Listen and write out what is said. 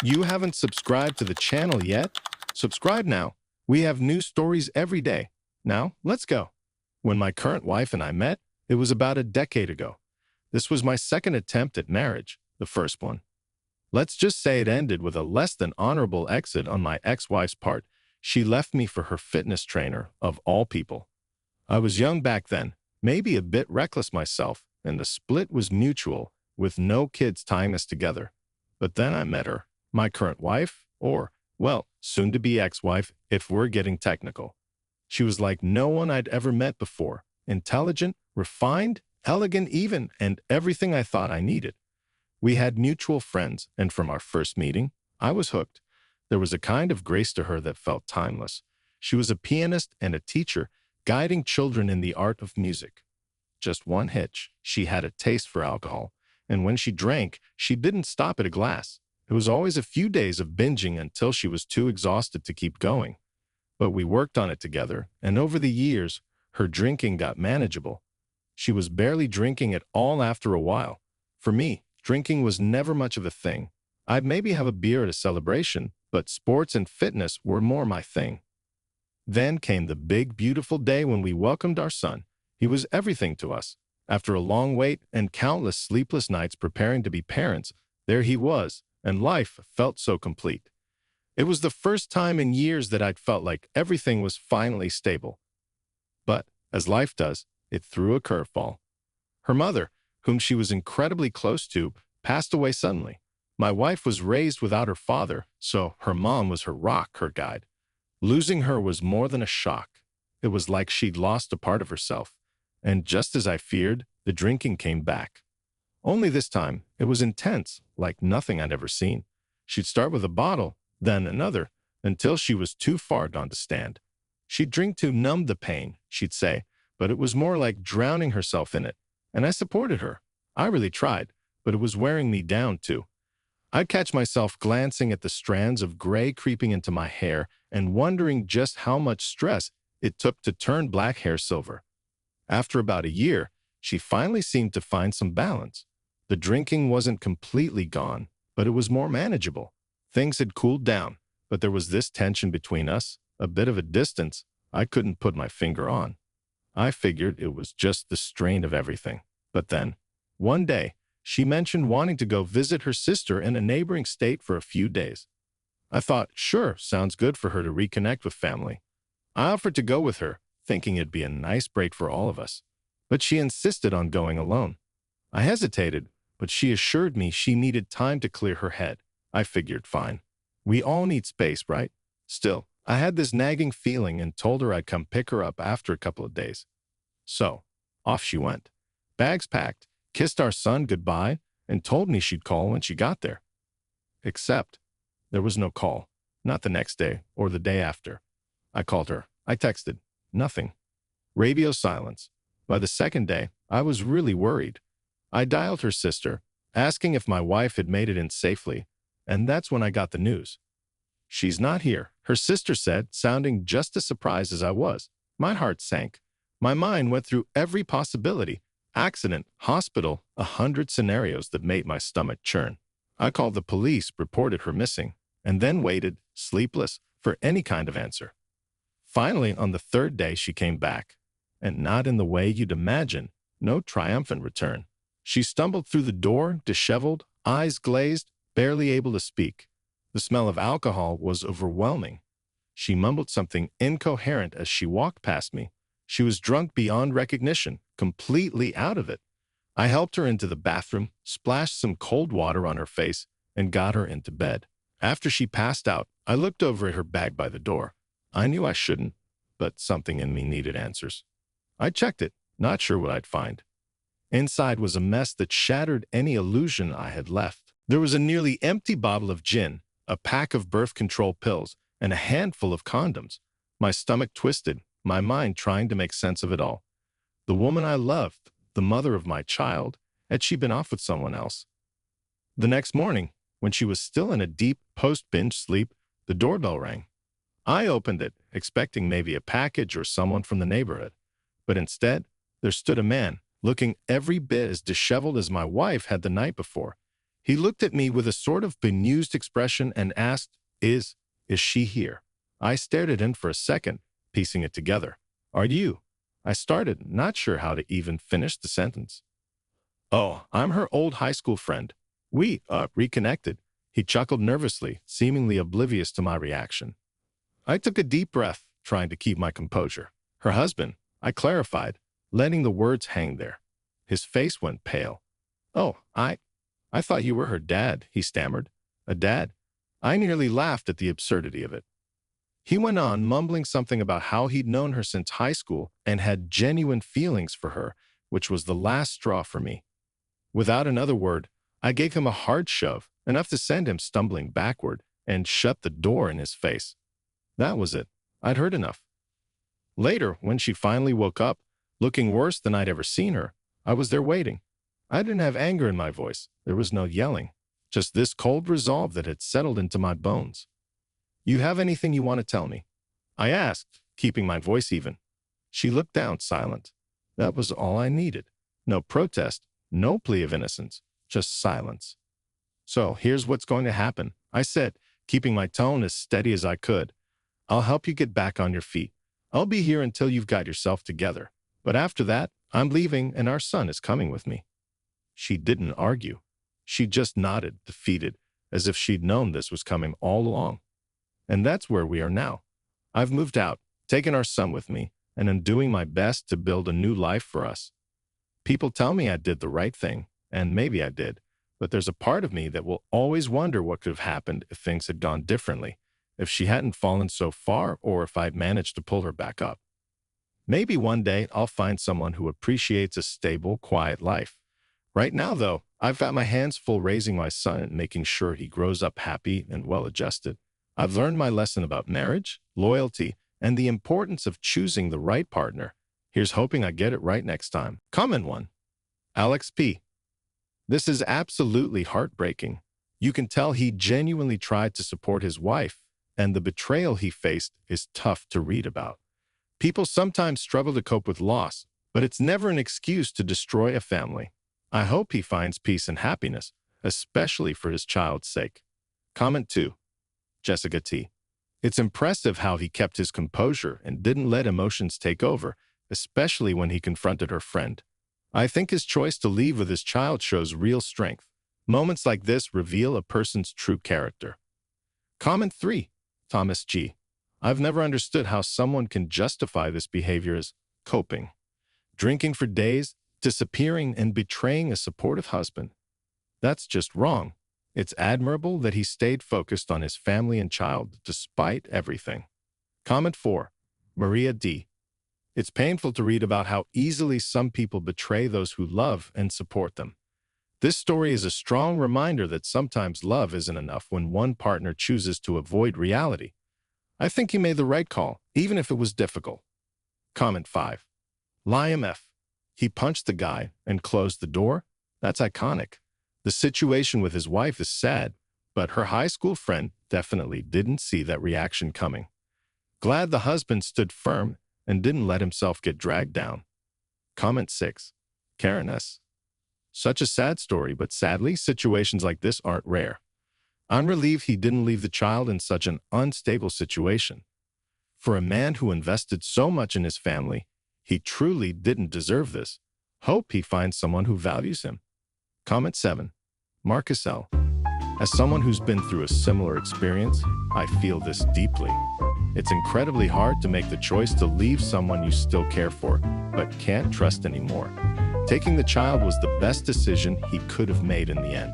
You haven't subscribed to the channel yet? Subscribe now. We have new stories every day. Now, let's go. When my current wife and I met, it was about a decade ago. This was my second attempt at marriage, the first one. Let's just say it ended with a less than honorable exit on my ex-wife's part. She left me for her fitness trainer, of all people. I was young back then, maybe a bit reckless myself, and the split was mutual, with no kids tying us together. But then I met her, my current wife, or, well, soon-to-be ex-wife if we're getting technical. She was like no one I'd ever met before, intelligent, refined, elegant even, and everything I thought I needed. We had mutual friends, and from our first meeting, I was hooked. There was a kind of grace to her that felt timeless. She was a pianist and a teacher, guiding children in the art of music. Just one hitch, she had a taste for alcohol, and when she drank, she didn't stop at a glass. It was always a few days of binging until she was too exhausted to keep going. But we worked on it together, and over the years, her drinking got manageable. She was barely drinking at all after a while. For me, drinking was never much of a thing. I'd maybe have a beer at a celebration, but sports and fitness were more my thing. Then came the big, beautiful day when we welcomed our son. He was everything to us. After a long wait and countless sleepless nights preparing to be parents, there he was, and life felt so complete. It was the first time in years that I'd felt like everything was finally stable. But, as life does, it threw a curveball. Her mother, whom she was incredibly close to, passed away suddenly. My wife was raised without her father, so her mom was her rock, her guide. Losing her was more than a shock. It was like she'd lost a part of herself. And just as I feared, the drinking came back. Only this time, it was intense, like nothing I'd ever seen. She'd start with a bottle, then another, until she was too far gone to stand. She'd drink to numb the pain, she'd say, but it was more like drowning herself in it. And I supported her. I really tried, but it was wearing me down too. I'd catch myself glancing at the strands of gray creeping into my hair and wondering just how much stress it took to turn black hair silver. After about a year, she finally seemed to find some balance. The drinking wasn't completely gone, but it was more manageable. Things had cooled down, but there was this tension between us, a bit of a distance I couldn't put my finger on. I figured it was just the strain of everything. But then, one day, she mentioned wanting to go visit her sister in a neighboring state for a few days. I thought, sure, sounds good for her to reconnect with family. I offered to go with her, thinking it'd be a nice break for all of us. But she insisted on going alone. I hesitated, but she assured me she needed time to clear her head. I figured, fine. We all need space, right? Still, I had this nagging feeling and told her I'd come pick her up after a couple of days. So, off she went. Bags packed, kissed our son goodbye, and told me she'd call when she got there. Except, there was no call. Not the next day or the day after. I called her. I texted. Nothing. Radio silence. By the second day, I was really worried. I dialed her sister, asking if my wife had made it in safely, and that's when I got the news. She's not here, her sister said, sounding just as surprised as I was. My heart sank. My mind went through every possibility. Accident, hospital, 100 scenarios that made my stomach churn. I called the police, reported her missing, and then waited, sleepless, for any kind of answer. Finally, on the third day, she came back, and not in the way you'd imagine, no triumphant return. She stumbled through the door, disheveled, eyes glazed, barely able to speak. The smell of alcohol was overwhelming. She mumbled something incoherent as she walked past me. She was drunk beyond recognition, completely out of it. I helped her into the bathroom, splashed some cold water on her face, and got her into bed. After she passed out, I looked over at her bag by the door. I knew I shouldn't, but something in me needed answers. I checked it, not sure what I'd find. Inside was a mess that shattered any illusion I had left. There was a nearly empty bottle of gin, a pack of birth control pills, and a handful of condoms. My stomach twisted, my mind trying to make sense of it all. The woman I loved, the mother of my child, had she been off with someone else? The next morning, when she was still in a deep post-binge sleep, the doorbell rang. I opened it, expecting maybe a package or someone from the neighborhood. But instead, there stood a man, looking every bit as disheveled as my wife had the night before. He looked at me with a sort of bemused expression and asked, Is she here? I stared at him for a second, piecing it together. Are you? I started, not sure how to even finish the sentence. Oh, I'm her old high school friend. We, reconnected. He chuckled nervously, seemingly oblivious to my reaction. I took a deep breath, trying to keep my composure. Her husband, I clarified, letting the words hang there. His face went pale. Oh, I thought you were her dad, he stammered. A dad? I nearly laughed at the absurdity of it. He went on, mumbling something about how he'd known her since high school and had genuine feelings for her, which was the last straw for me. Without another word, I gave him a hard shove, enough to send him stumbling backward, and shut the door in his face. That was it. I'd heard enough. Later, when she finally woke up, looking worse than I'd ever seen her, I was there waiting. I didn't have anger in my voice. There was no yelling, just this cold resolve that had settled into my bones. You have anything you want to tell me? I asked, keeping my voice even. She looked down, silent. That was all I needed. No protest, no plea of innocence, just silence. So here's what's going to happen, I said, keeping my tone as steady as I could. I'll help you get back on your feet. I'll be here until you've got yourself together. But after that, I'm leaving and our son is coming with me. She didn't argue. She just nodded, defeated, as if she'd known this was coming all along. And that's where we are now. I've moved out, taken our son with me, and am doing my best to build a new life for us. People tell me I did the right thing, and maybe I did, but there's a part of me that will always wonder what could have happened if things had gone differently, if she hadn't fallen so far, or if I'd managed to pull her back up. Maybe one day I'll find someone who appreciates a stable, quiet life. Right now, though, I've got my hands full raising my son and making sure he grows up happy and well-adjusted. I've learned my lesson about marriage, loyalty, and the importance of choosing the right partner. Here's hoping I get it right next time. Comment 1. Alex P. This is absolutely heartbreaking. You can tell he genuinely tried to support his wife, and the betrayal he faced is tough to read about. People sometimes struggle to cope with loss, but it's never an excuse to destroy a family. I hope he finds peace and happiness, especially for his child's sake. Comment 2. Jessica T. It's impressive how he kept his composure and didn't let emotions take over, especially when he confronted her friend. I think his choice to leave with his child shows real strength. Moments like this reveal a person's true character. Comment 3. Thomas G. I've never understood how someone can justify this behavior as coping. Drinking for days, disappearing, and betraying a supportive husband. That's just wrong. It's admirable that he stayed focused on his family and child despite everything. Comment 4. Maria D. It's painful to read about how easily some people betray those who love and support them. This story is a strong reminder that sometimes love isn't enough when one partner chooses to avoid reality. I think he made the right call, even if it was difficult. Comment 5. Liam F. He punched the guy and closed the door? That's iconic. The situation with his wife is sad, but her high school friend definitely didn't see that reaction coming. Glad the husband stood firm and didn't let himself get dragged down. Comment 6. Karen S. Such a sad story, but sadly, situations like this aren't rare. I'm relieved he didn't leave the child in such an unstable situation. For a man who invested so much in his family, he truly didn't deserve this. Hope he finds someone who values him. Comment 7. Marcus L. As someone who's been through a similar experience, I feel this deeply. It's incredibly hard to make the choice to leave someone you still care for, but can't trust anymore. Taking the child was the best decision he could have made in the end.